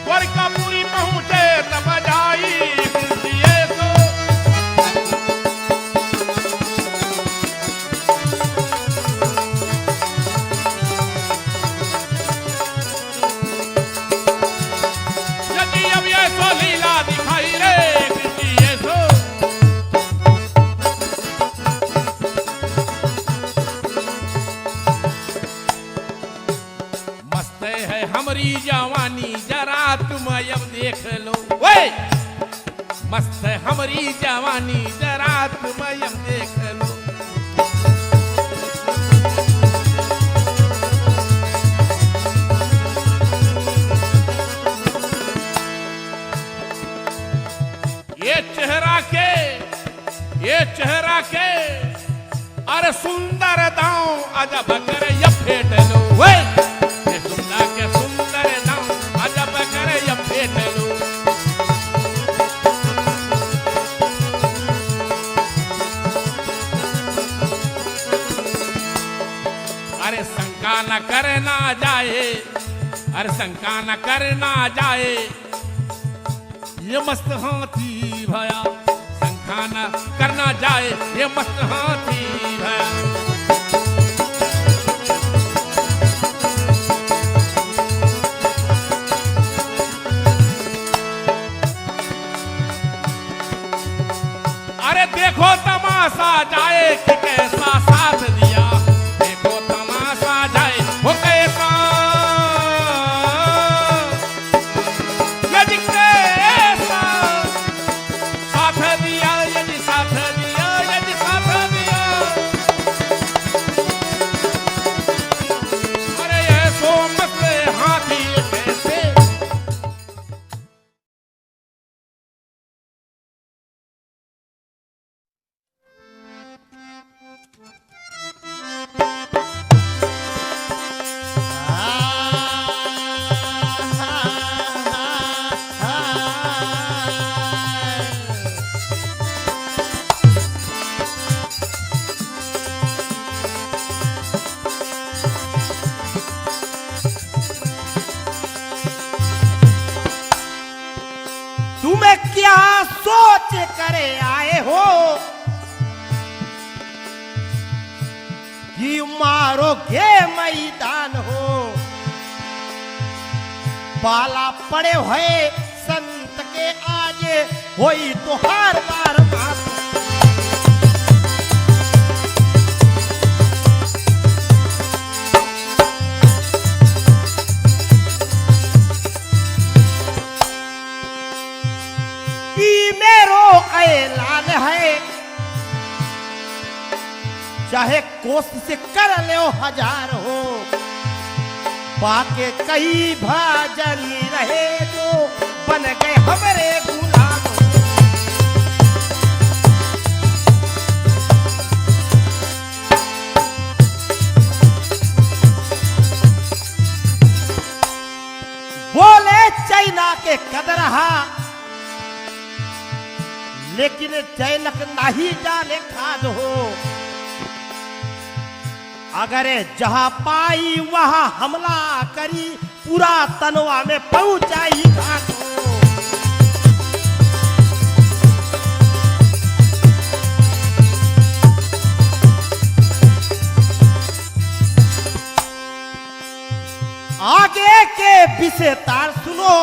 द्वारिकापुरी पहुंचे तब जाई। कृष्ण ये सो यदि अब ये सो लीला दिखाई रे कृष्ण ये सो। मस्त है हमारी जवानी जरा तुम अब देख लो। वे मस्त है हमारी जवानी जरा तुम अब देख लो। ये चेहरा के अरे सुंदर दांव अजब करे ये फेट लो। वे ये सुंदर दांव अजब करे ये फेट लो। अरे शंका न करना जाए, अरे शंका न करना जाए ये मस्त हाथी भया। शंका न करना जाए ये मस्त हाथी भया। अरे देखो तमाशा जाए कि कैसा साथ दिया। देखो तमाशा जाए वो कैसा यदि कैसा साथ दिया, यदि साथ दिया, यदि साथ दिया। अरे ये सो मस्त हाथी कैसे। तुम्हें क्या सोच करे आए हो कि मारोगे मैदान हो। बाला पड़े हुए संत के आगे होई तो हार बार बात। मेरो ऐलान है चाहे कोशिश कर लो हजार हो। बाके कई भाजनी रहे जो बन गए हमारे गुलाम। बोले चाइना के कदरहा लेकिन जैनक नहीं जाने खाद हो। अगर जहां पाई वहां हमला करी पूरा तनवा में पहुंचाई घाट हो। आगे के विषय तार सुनो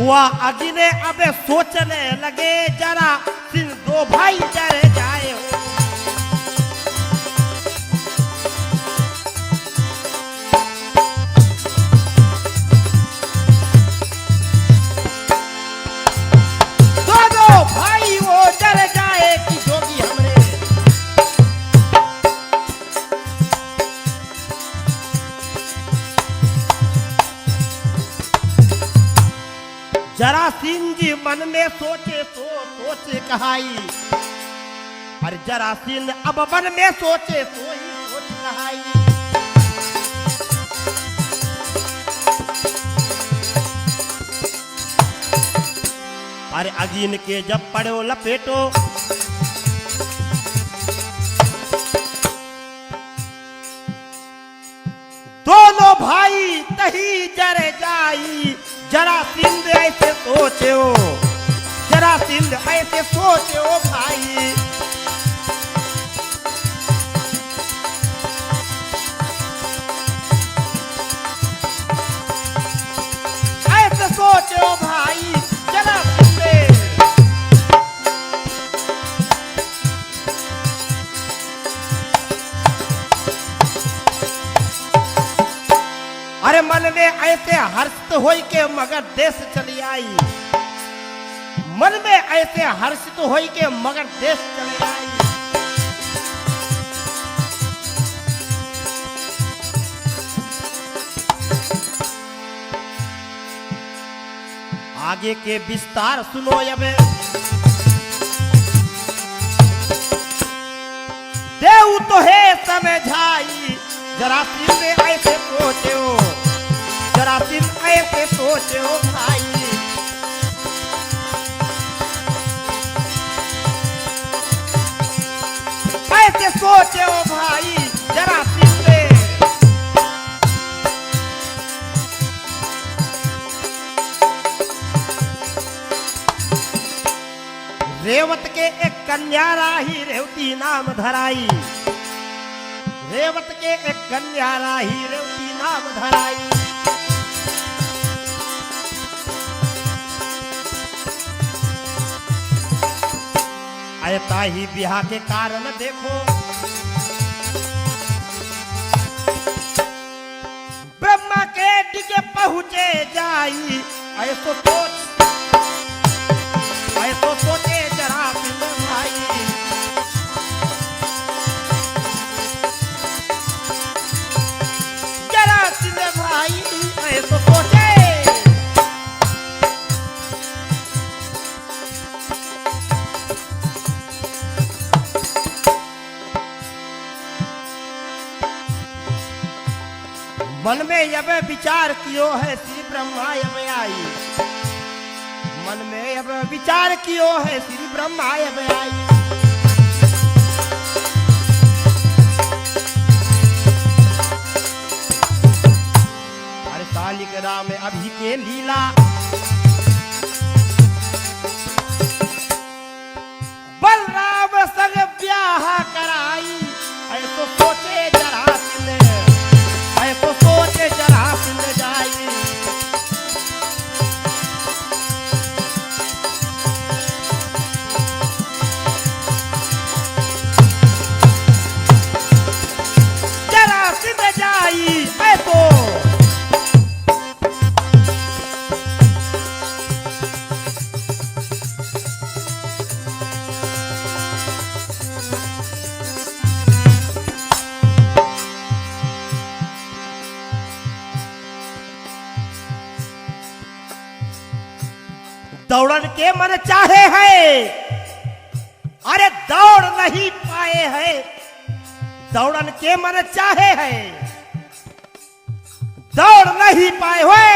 हुआ अगिने अबे सोचने लगे जरा सिन दो भाई जरे जाए हो। दोनों भाई वो जर जाए कि जोगी हमरे जरासीन जी मन में सोचे सोचे कहाई। अरे जरासीन अब मन में सोचे सोच कहाई। अरे अगीन के जब पड़ो लपेटो दोनों भाई तही जरे जाई। जरासीन ऐसे सोचे हो, जरासीन ऐसे सोचे हो भाई। ऐसे सोचे हो भाई जरासीन। अरे मन में ऐसे हर्षित होई के मगर देश चली आई। मन में ऐसे हर्षित होई के मगर देश चली आई। आगे के विस्तार सुनो अब। देव तो है समझाई। जरासीन ने ऐसे सोचे हो, जरासीन ऐसे सोचे हो भाई। ऐसे सोचे हो भाई जरासीन ने। रेवत के एक कन्या राही रेवती नाम धराई। रेवत के एक कन्या राही रेवती नाम धराई। अयता ही बिहा के कारण देखो ब्रह्मा के डिगे पहुंचे जाई। ऐसो सोचे जरासीन भाई। जरासीन भाई ऐसो सोचे। मन में यह विचार कियो है श्री ब्रह्मा यब आई। मन में यह विचार कियो है श्री ब्रह्मा यब आई। अरे सालिक राम अभी के लीला बलराम संग ब्याह कराई। ऐसो सोचे जरासीन, ऐसो सोचे जरासीन जाई। जरासीन जाई ऐसो। दौड़न के मन चाहे है, अरे दौड़ नहीं पाए है। दौड़न के मन चाहे है, दौड़ नहीं पाए हुए।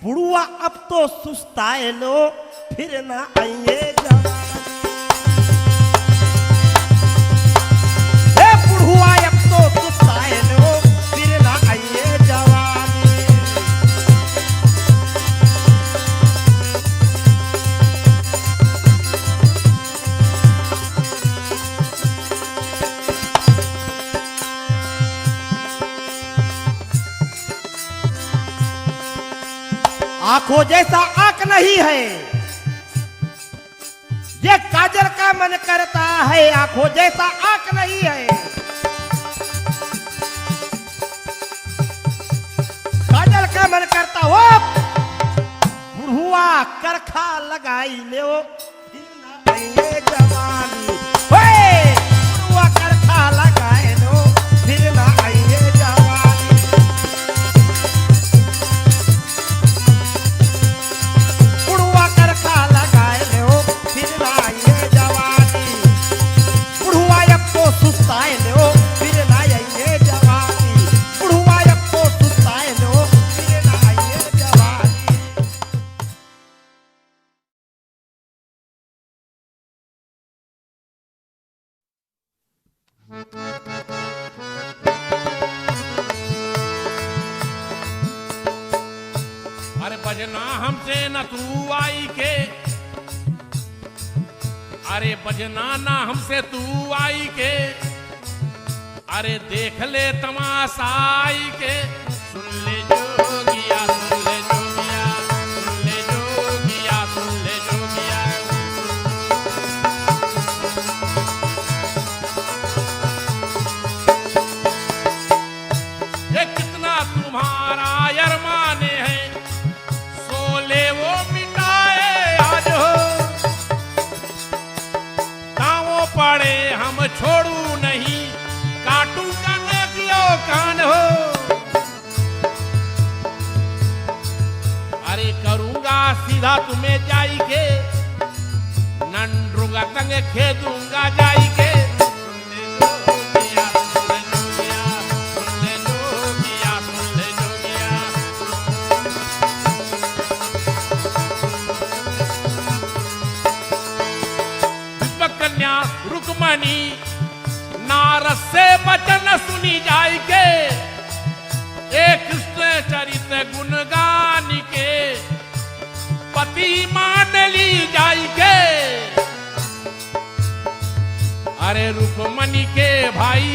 बुढ़ुआ अब तो सुस्ताए लो, फिर ना आइए जवान। हे बुढ़ुआ अब तो सुस्ताए लो, फिर ना आइए जवान। आंखों जैसा आंख नहीं है, ये काजल का मन करता है, आंखों जैसा आंख नहीं है। काजल का मन करता हो, बुढ़ुआ करखा लगाई ले ये जवानी, बुढ़ुआ करखा लगाए लो फिर ना आइए जवानी। बुढ़ुआ करखा लगाए लो फिर ना आइए जवानी। बुढ़ुआ अब को सुस्ताए लो फिर ना आइए जवानी। बुढ़ुआ अब को सुस्ताए लो फिर ना आइए जवानी। अरे बजना हमसे न तू आई के, अरे बजना ना हमसे तू आई के, अरे देख ले तमाशा आई के। सुन ले जोगिया, सुन ले जोगिया, सुन ले जोगिया, सुन ले जोगिया। ये कितना तुम्हारा अरमान है, सोले वो मिटाए आज हो। दावों पड़े हम छोड़ू नहीं, काटू का नेकियो कान हो। अरे करूंगा सीधा तुम्हें जाई के, नंडरूंगा तंग खेदूंगा जाई के। सुन ले जोगिया, सुन ले जोगिया, सुन ले जोगिया, सुन ले जोगिया। कन्या रुक्मणी नारद से वचन सुनी जाय के, एक कृष्ण चरित गुणगान के पति मान ली जाय के। अरे रुक्मणी के भाई,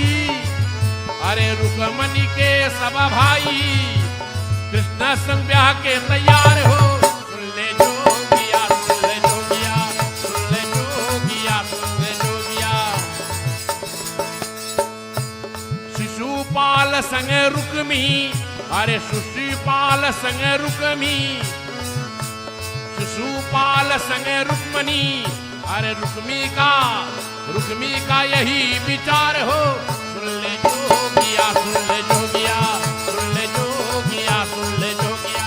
अरे रुक्मणी के सब भाई, कृष्ण संग ब्याह के तैयार हो। सुन ले जोगिया, सुन ले जोगिया, सुन ले जोगिया, सुन ले जोगिया। शिशुपाल संग रुक्मी, अरे शिशुपाल संग रुक्मी, शिशुपाल संग रुक्मणी, अरे रुक्मी का यही विचार हो। सुन ले जोगिया, सुन ले जोगिया, सुन ले जोगिया, सुन ले जोगिया।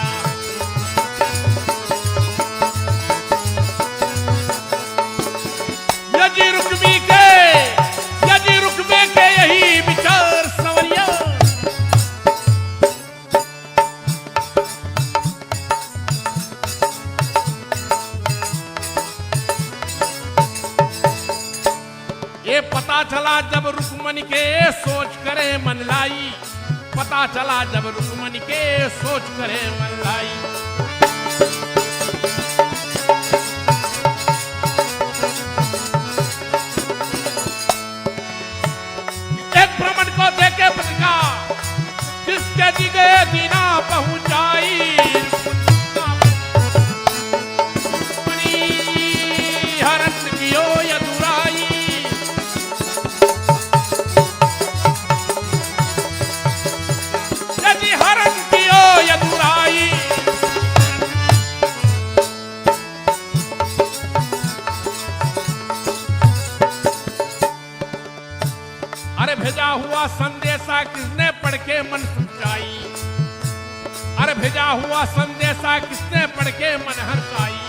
यदि रुक्मी के यही विचार सवरिया। ये पता चला जब रुक्मणी के सोच करे मन लाई, पता चला जब रुक्मणी के सोच करे मन लाई। एक ब्राह्मण को देके पत्रिका, जिसके दिगे दीना पहुंचाई। हरण कियो यदुराई, यदि हरण कियो यदुराई। अरे भेजा हुआ संदेशा किसने पढ़ के मन सच्चाई, अरे भेजा हुआ संदेशा किसने पढ़ के मन हर्षाई।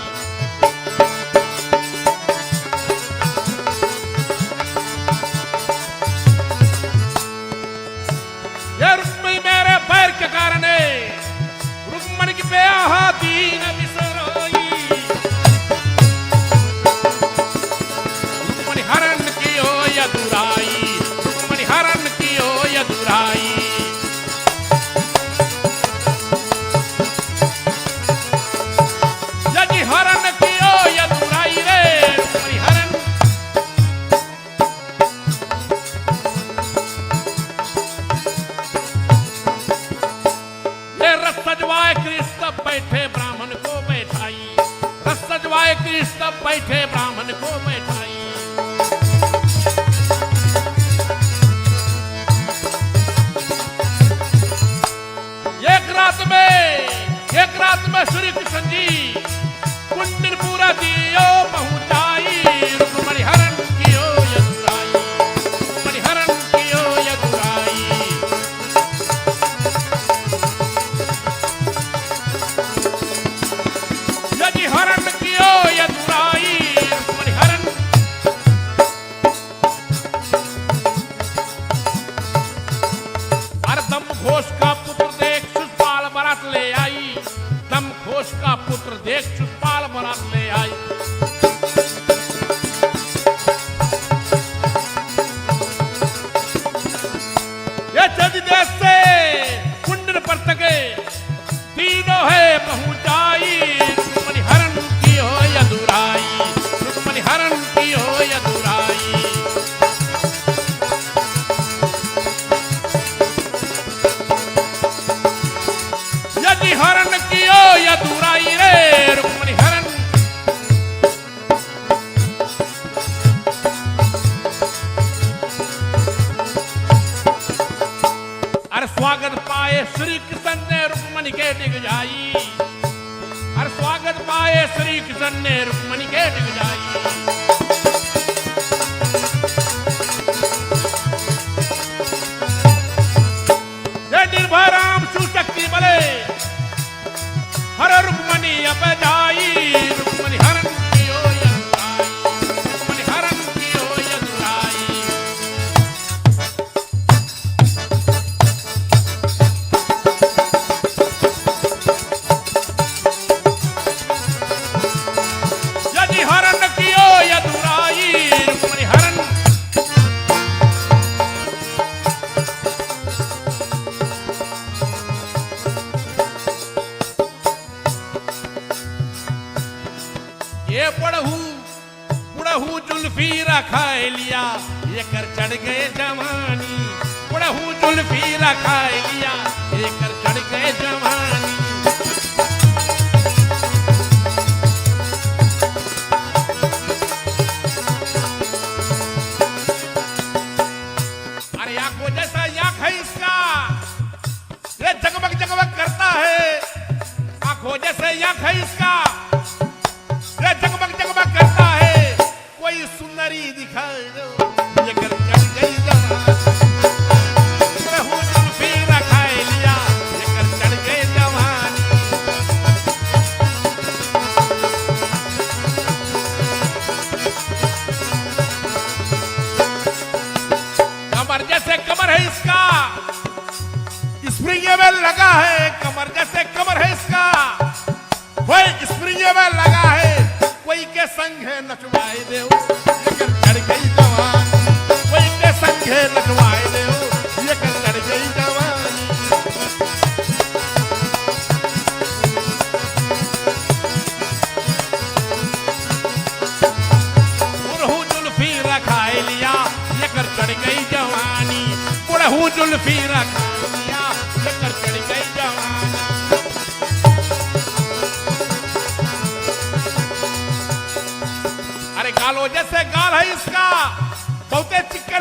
ये रुक्मणी मेरे पैर के कारण है, रुक्मणी की ब्याह दीन बिसरोई। रुक्मणी हरण की हो यदुराई, रुक्मणी हरण की हो यदुराई। यदि स्वागत पाए श्री कृष्ण ने रुक्मणी के डिग जाई। अरे स्वागत पाए श्री कृष्ण ने रुक्मणी के डिग जाई। निर्भय राम सुशक्ति बले हर रुक्मणी अब जाई। रुक्मणी हरण कियो यदुराई। रुक्मणी हरण कियो यदुराई। यदि हरण कियो यदुराई। रुक्मणी हरण ये पुड़हू जुल्फी रखाए लिया। ये कर चढ़ गए जवानी। पुड़हू जुल्फी रखाए लिया। ये कर चढ़ गए जवानी। अरे आंखों जैसा आंख है इसका। ये जगमग जगमग करता है। आंखों जैसे आंख है इसका। जगमग जगमग करता है। कोई सुंदरी दिखाई दो। ये कर चढ़ गई जवानी। पुड़हू जुल्फी रखाए लिया। ये कर चढ़ गई जवानी। कमर जैसे कमर है इसका। स्प्रिंग में लगा है। कमर जैसे कमर है इसका। वही स्प्रिंग में लगा है। कोई के संग है नचवाए दे। ये कर चढ़ गई जवानी। कोई के संग है नचवाए दे। ये कर चढ़ गई जवानी। पुड़हू जुल्फी रखाए लिया। ये कर चढ़ गई जवानी। पुड़हू जुल्फी रखाए लिया। ये कर चढ़ गई जवानी। अरे गालो जैसे गाल है इसका। बहुते चिक्के